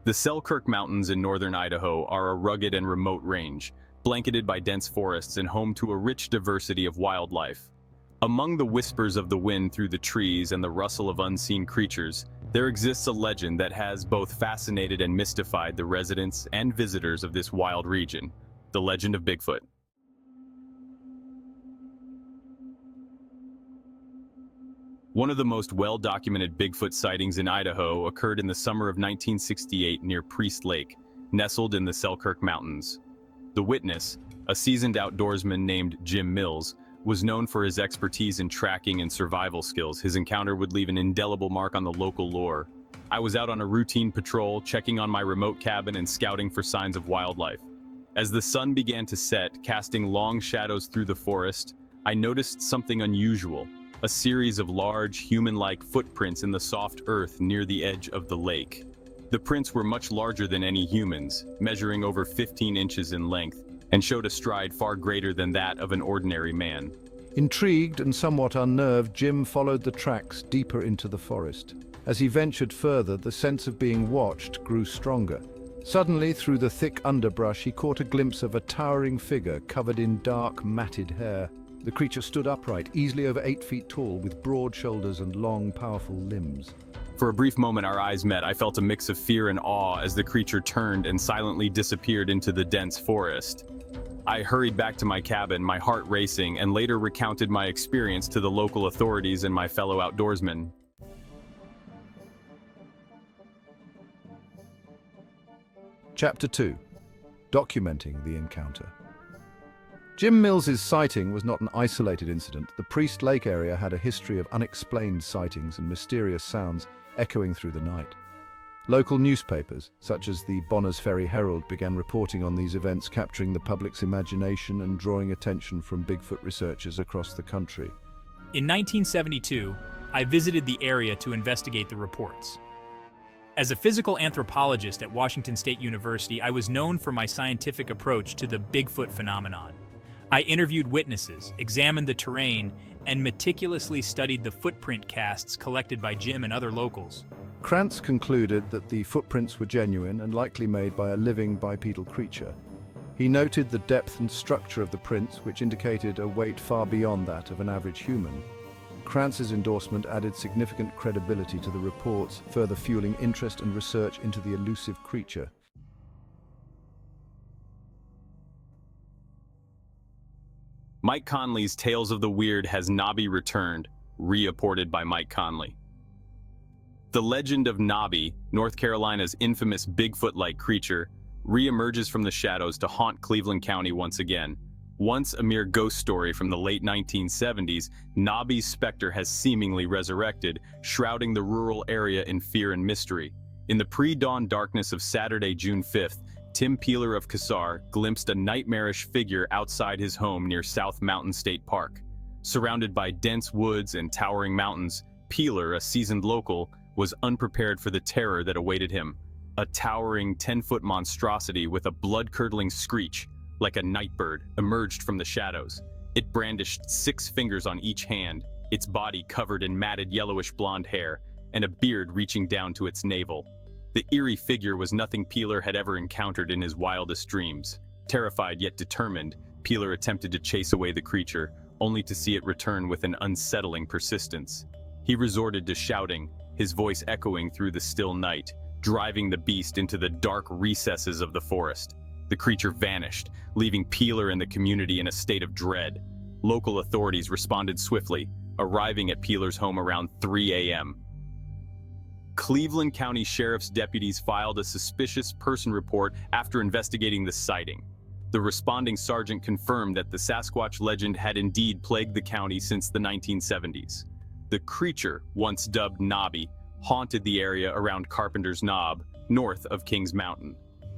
The Selkirk Mountains in northern Idaho are a rugged and remote range, blanketed by dense forests and home to a rich diversity of wildlife. Among the whispers of the wind through the trees and the rustle of unseen creatures, there exists a legend that has both fascinated and mystified the residents and visitors of this wild region, the Legend of Bigfoot. One of the most well-documented Bigfoot sightings in Idaho occurred in the summer of 1968 near Priest Lake, nestled in the Selkirk Mountains. The witness, a seasoned outdoorsman named Jim Mills, was known for his expertise in tracking and survival skills. His encounter would leave an indelible mark on the local lore. I was out on a routine patrol, checking on my remote cabin and scouting for signs of wildlife. As the sun began to set, casting long shadows through the forest, I noticed something unusual. A series of large, human-like footprints in the soft earth near the edge of the lake. The prints were much larger than any humans, measuring over 15 inches in length, and showed a stride far greater than that of an ordinary man. Intrigued and somewhat unnerved, Jim followed the tracks deeper into the forest. As he ventured further, the sense of being watched grew stronger. Suddenly, through the thick underbrush, he caught a glimpse of a towering figure covered in dark, matted hair. The creature stood upright, easily over 8 feet tall, with broad shoulders and long, powerful limbs. For a brief moment our eyes met. I felt a mix of fear and awe as the creature turned and silently disappeared into the dense forest. I hurried back to my cabin, my heart racing, and later recounted my experience to the local authorities and my fellow outdoorsmen. Chapter 2. Documenting the encounter. Jim Mills's sighting was not an isolated incident. The Priest Lake area had a history of unexplained sightings and mysterious sounds echoing through the night. Local newspapers, such as the Ferry Herald, began reporting on these events, capturing the public's imagination and drawing attention from Bigfoot researchers across the country. In 1972, I visited the area to investigate the reports. As a physical anthropologist at Washington State University, I was known for my scientific approach to the Bigfoot phenomenon. I interviewed witnesses, examined the terrain, and meticulously studied the footprint casts collected by Jim and other locals. Krantz concluded that the footprints were genuine and likely made by a living bipedal creature. He noted the depth and structure of the prints, which indicated a weight far beyond that of an average human. Krantz's endorsement added significant credibility to the reports, further fueling interest and research into the elusive creature. Mike Conley's Tales of the Weird has Nobby returned, reported by Mike Conley. The legend of Nobby, North Carolina's infamous Bigfoot-like creature, re-emerges from the shadows to haunt Cleveland County once again. Once a mere ghost story from the late 1970s, Nobby's specter has seemingly resurrected, shrouding the rural area in fear and mystery. In the pre-dawn darkness of Saturday, June 5th, Tim Peeler of Cassar glimpsed a nightmarish figure outside his home near South Mountain State Park. Surrounded by dense woods and towering mountains, Peeler, a seasoned local, was unprepared for the terror that awaited him. A towering 10-foot monstrosity with a blood-curdling screech, like a nightbird, emerged from the shadows. It brandished 6 fingers on each hand, its body covered in matted yellowish blonde hair, and a beard reaching down to its navel. The eerie figure was nothing Peeler had ever encountered in his wildest dreams. Terrified yet determined, Peeler attempted to chase away the creature, only to see it return with an unsettling persistence. He resorted to shouting, his voice echoing through the still night, driving the beast into the dark recesses of the forest. The creature vanished, leaving Peeler and the community in a state of dread. Local authorities responded swiftly, arriving at Peeler's home around 3 a.m. Cleveland County Sheriff's deputies filed a suspicious person report after investigating the sighting. The responding sergeant confirmed that the Sasquatch legend had indeed plagued the county since the 1970s. The creature, once dubbed Nobby, haunted the area around Carpenter's Knob, north of Kings Mountain.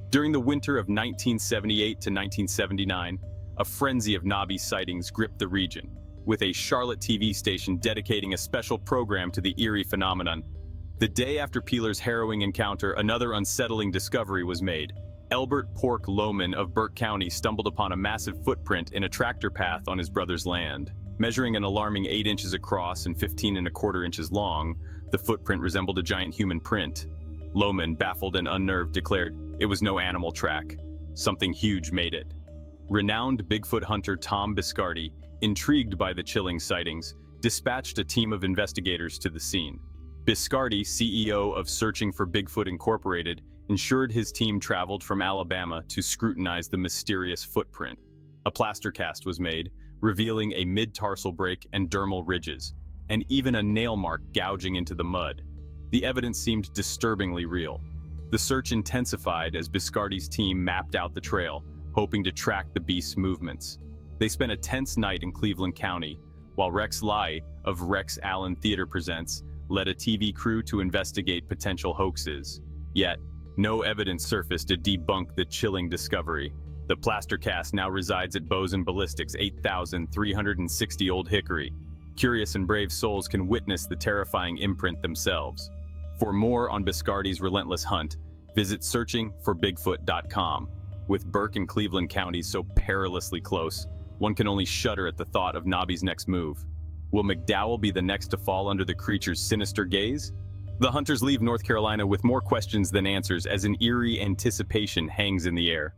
During the winter of 1978 to 1979, a frenzy of Nobby sightings gripped the region, with a Charlotte TV station dedicating a special program to the eerie phenomenon. The day after Peeler's harrowing encounter, another unsettling discovery was made. Elbert Pork Lohman of Burke County stumbled upon a massive footprint in a tractor path on his brother's land. Measuring an alarming 8 inches across and 15 1/4 inches long, the footprint resembled a giant human print. Lohman, baffled and unnerved, declared it was no animal track. Something huge made it. Renowned Bigfoot hunter Tom Biscardi, intrigued by the chilling sightings, dispatched a team of investigators to the scene. Biscardi, CEO of Searching for Bigfoot Incorporated, ensured his team traveled from Alabama to scrutinize the mysterious footprint. A plaster cast was made, revealing a mid-tarsal break and dermal ridges, and even a nail mark gouging into the mud. The evidence seemed disturbingly real. The search intensified as Biscardi's team mapped out the trail, hoping to track the beast's movements. They spent a tense night in Cleveland County, while Rex Lai of Rex Allen Theater Presents led a TV crew to investigate potential hoaxes. Yet, no evidence surfaced to debunk the chilling discovery. The plaster cast now resides at Bozen Ballistics 8,360 Old Hickory. Curious and brave souls can witness the terrifying imprint themselves. For more on Biscardi's relentless hunt, visit searchingforbigfoot.com. With Burke and Cleveland counties so perilously close, one can only shudder at the thought of Nobby's next move. Will McDowell be the next to fall under the creature's sinister gaze? The hunters leave North Carolina with more questions than answers as an eerie anticipation hangs in the air.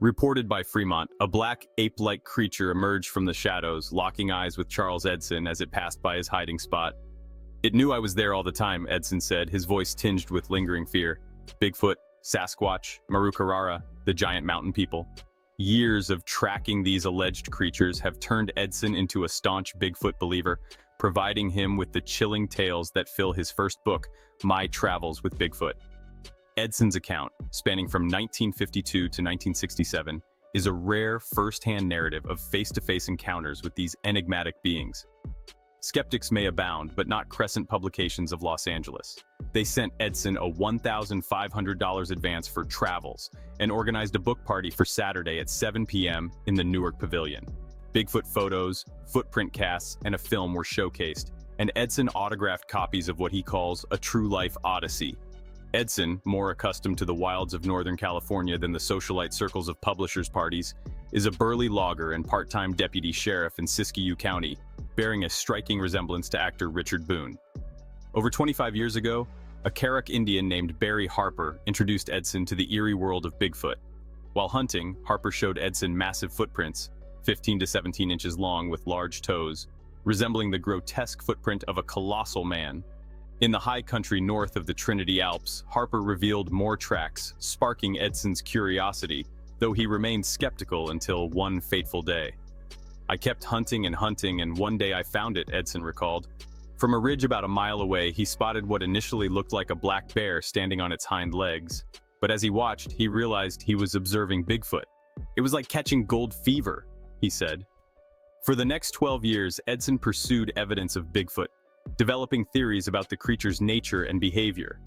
Reported by Freeman, a black, ape-like creature emerged from the shadows, locking eyes with Charles Edson as it passed by his hiding spot. "It knew I was there all the time," Edson said, his voice tinged with lingering fear. Bigfoot, Sasquatch, Marukarara, the giant mountain people. Years of tracking these alleged creatures have turned Edson into a staunch Bigfoot believer, providing him with the chilling tales that fill his first book, My Travels with Bigfoot. Edson's account, spanning from 1952 to 1967, is a rare first-hand narrative of face-to-face encounters with these enigmatic beings. Skeptics may abound, but not Crescent Publications of Los Angeles. They sent Edson a $1,500 advance for travels and organized a book party for Saturday at 7 p.m. in the Newark Pavilion. Bigfoot photos, footprint casts, and a film were showcased, and Edson autographed copies of what he calls a true-life odyssey. Edson, more accustomed to the wilds of Northern California than the socialite circles of publishers' parties, is a burly logger and part-time deputy sheriff in Siskiyou County, bearing a striking resemblance to actor Richard Boone. Over 25 years ago, a Karuk Indian named Barry Harper introduced Edson to the eerie world of Bigfoot. While hunting, Harper showed Edson massive footprints, 15 to 17 inches long with large toes, resembling the grotesque footprint of a colossal man. In the high country north of the Trinity Alps, Harper revealed more tracks, sparking Edson's curiosity, though he remained skeptical until one fateful day. "I kept hunting and one day I found it," Edson recalled. From a ridge about a mile away, he spotted what initially looked like a black bear standing on its hind legs. But as he watched, he realized he was observing Bigfoot. "It was like catching gold fever," he said. For the next 12 years, Edson pursued evidence of Bigfoot, developing theories about the creature's nature and behavior.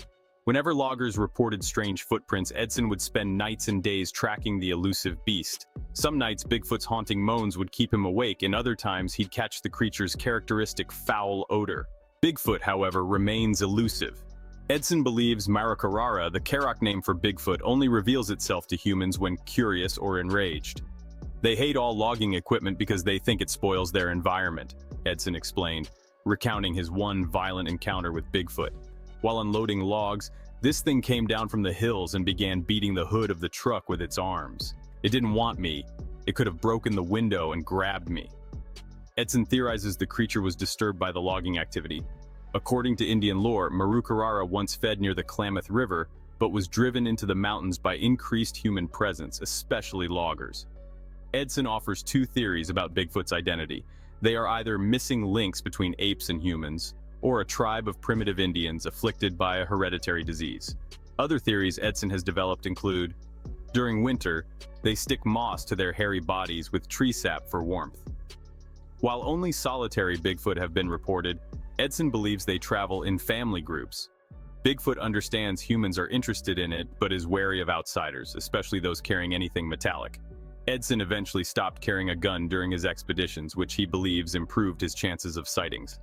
Whenever loggers reported strange footprints, Edson would spend nights and days tracking the elusive beast. Some nights, Bigfoot's haunting moans would keep him awake, and other times he'd catch the creature's characteristic foul odor. Bigfoot, however, remains elusive. Edson believes Marukarara, the Karuk name for Bigfoot, only reveals itself to humans when curious or enraged. "They hate all logging equipment because they think it spoils their environment," Edson explained, recounting his one violent encounter with Bigfoot. "While unloading logs, this thing came down from the hills and began beating the hood of the truck with its arms. It didn't want me. It could have broken the window and grabbed me." Edson theorizes the creature was disturbed by the logging activity. According to Indian lore, Marukarara once fed near the Klamath River, but was driven into the mountains by increased human presence, especially loggers. Edson offers two theories about Bigfoot's identity. They are either missing links between apes and humans, or a tribe of primitive Indians afflicted by a hereditary disease. Other theories Edson has developed include, during winter, they stick moss to their hairy bodies with tree sap for warmth. While only solitary Bigfoot have been reported, Edson believes they travel in family groups. Bigfoot understands humans are interested in it, but is wary of outsiders, especially those carrying anything metallic. Edson eventually stopped carrying a gun during his expeditions, which he believes improved his chances of sightings.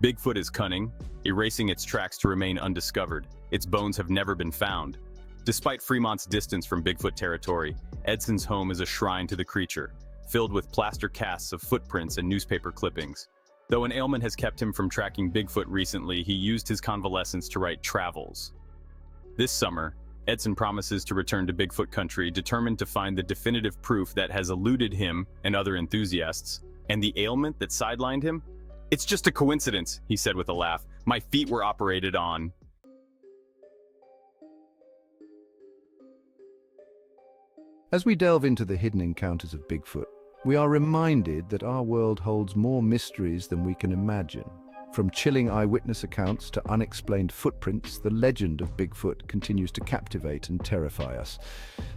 Bigfoot is cunning, erasing its tracks to remain undiscovered. Its bones have never been found. Despite Fremont's distance from Bigfoot territory, Edson's home is a shrine to the creature, filled with plaster casts of footprints and newspaper clippings. Though an ailment has kept him from tracking Bigfoot recently, he used his convalescence to write Travels. This summer, Edson promises to return to Bigfoot country, determined to find the definitive proof that has eluded him and other enthusiasts. And the ailment that sidelined him? "It's just a coincidence," he said with a laugh. "My feet were operated on." As we delve into the hidden encounters of Bigfoot, we are reminded that our world holds more mysteries than we can imagine. From chilling eyewitness accounts to unexplained footprints, the legend of Bigfoot continues to captivate and terrify us.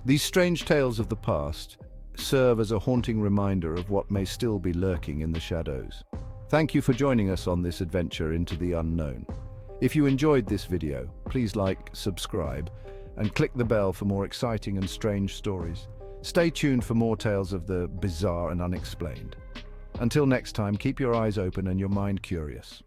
These strange tales of the past serve as a haunting reminder of what may still be lurking in the shadows. Thank you for joining us on this adventure into the unknown. If you enjoyed this video, please like, subscribe, and click the bell for more exciting and strange stories. Stay tuned for more tales of the bizarre and unexplained. Until next time, keep your eyes open and your mind curious.